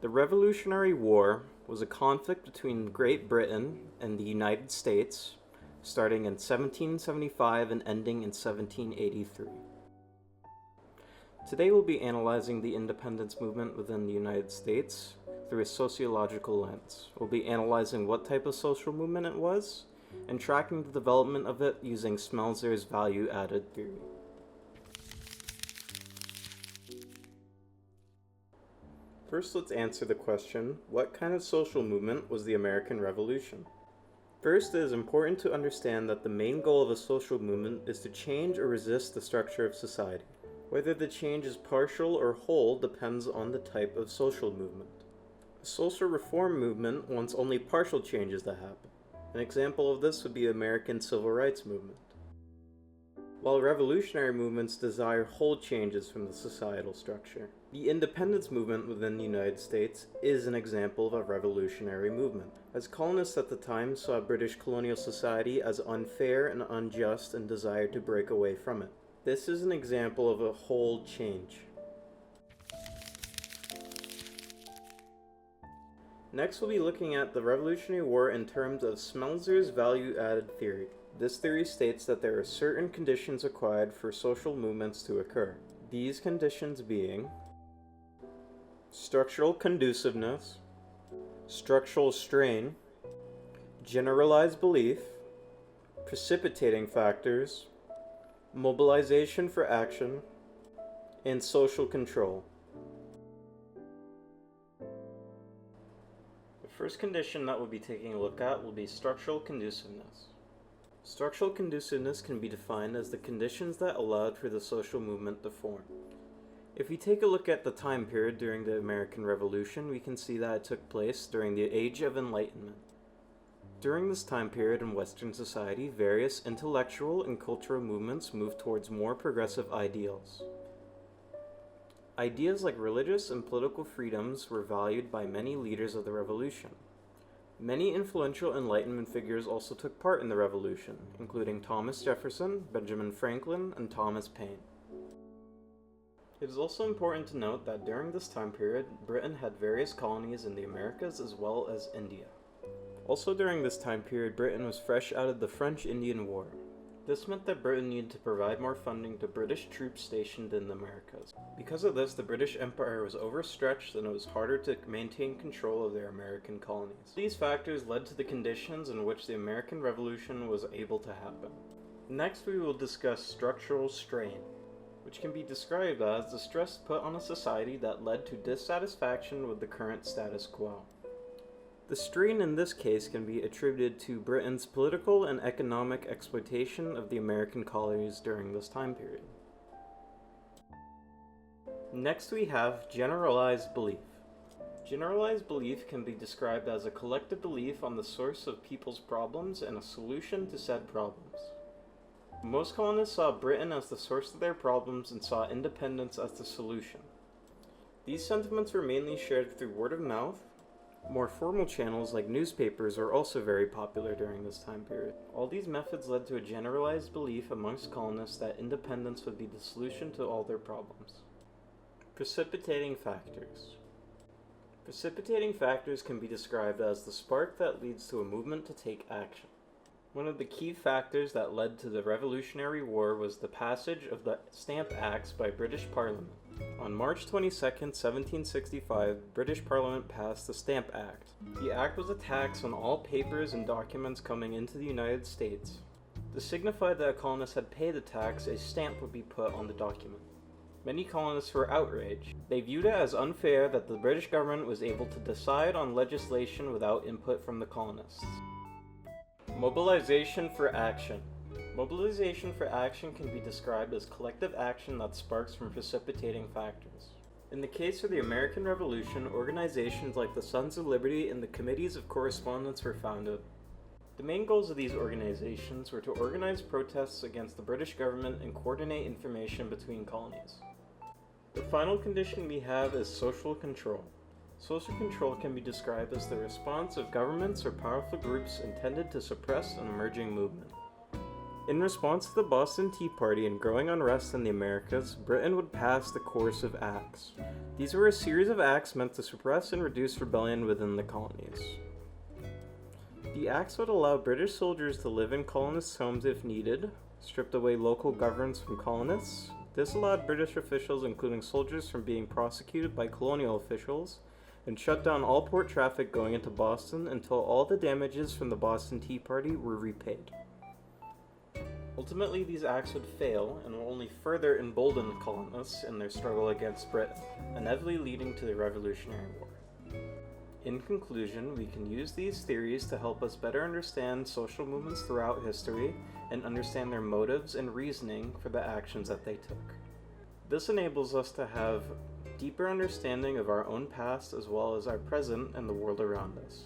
The Revolutionary War was a conflict between Great Britain and the United States, starting in 1775 and ending in 1783. Today we'll be analyzing the independence movement within the United States through a sociological lens. We'll be analyzing what type of social movement it was, and tracking the development of it using Smeltzer's value-added theory. First, let's answer the question, what kind of social movement was the American Revolution? First, it is important to understand that the main goal of a social movement is to change or resist the structure of society. Whether the change is partial or whole depends on the type of social movement. A social reform movement wants only partial changes to happen. An example of this would be the American Civil Rights Movement. While revolutionary movements desire whole changes from the societal structure. The independence movement within the United States is an example of a revolutionary movement, as colonists at the time saw British colonial society as unfair and unjust and desired to break away from it. This is an example of a whole change. Next, we'll be looking at the Revolutionary War in terms of Smeltzer's value-added theory. This theory states that there are certain conditions required for social movements to occur. These conditions being structural conduciveness, structural strain, generalized belief, precipitating factors, mobilization for action, and social control. The first condition that we'll be taking a look at will be structural conduciveness. Structural conduciveness can be defined as the conditions that allowed for the social movement to form. If we take a look at the time period during the American Revolution, we can see that it took place during the Age of Enlightenment. During this time period in Western society, various intellectual and cultural movements moved towards more progressive ideals. Ideas like religious and political freedoms were valued by many leaders of the Revolution. Many influential Enlightenment figures also took part in the Revolution, including Thomas Jefferson, Benjamin Franklin, and Thomas Paine. It is also important to note that during this time period, Britain had various colonies in the Americas as well as India. Also during this time period, Britain was fresh out of the French-Indian War. This meant that Britain needed to provide more funding to British troops stationed in the Americas. Because of this, the British Empire was overstretched and it was harder to maintain control of their American colonies. These factors led to the conditions in which the American Revolution was able to happen. Next, we will discuss structural strain, which can be described as the stress put on a society that led to dissatisfaction with the current status quo. The strain in this case can be attributed to Britain's political and economic exploitation of the American colonies during this time period. Next we have generalized belief. Generalized belief can be described as a collective belief on the source of people's problems and a solution to said problems. Most colonists saw Britain as the source of their problems and saw independence as the solution. These sentiments were mainly shared through word of mouth. More formal channels like newspapers were also very popular during this time period. All these methods led to a generalized belief amongst colonists that independence would be the solution to all their problems. Precipitating factors. Precipitating factors can be described as the spark that leads to a movement to take action. One of the key factors that led to the Revolutionary War was the passage of the Stamp Acts by British Parliament. On March 22, 1765, British Parliament passed the Stamp Act. The act was a tax on all papers and documents coming into the United States. To signify that a colonist had paid the tax, a stamp would be put on the document. Many colonists were outraged. They viewed it as unfair that the British government was able to decide on legislation without input from the colonists. Mobilization for action. Mobilization for action can be described as collective action that sparks from precipitating factors. In the case of the American Revolution, organizations like the Sons of Liberty and the Committees of Correspondence were founded. The main goals of these organizations were to organize protests against the British government and coordinate information between colonies. The final condition we have is social control. Social control can be described as the response of governments or powerful groups intended to suppress an emerging movement. In response to the Boston Tea Party and growing unrest in the Americas, Britain would pass the Course of Acts. These were a series of acts meant to suppress and reduce rebellion within the colonies. The acts would allow British soldiers to live in colonists' homes if needed, stripped away local governments from colonists. This allowed British officials, including soldiers, from being prosecuted by colonial officials, and shut down all port traffic going into Boston until all the damages from the Boston Tea Party were repaid. Ultimately, these acts would fail and will only further embolden the colonists in their struggle against Britain, inevitably leading to the Revolutionary War. In conclusion, we can use these theories to help us better understand social movements throughout history and understand their motives and reasoning for the actions that they took. This enables us to have deeper understanding of our own past as well as our present and the world around us.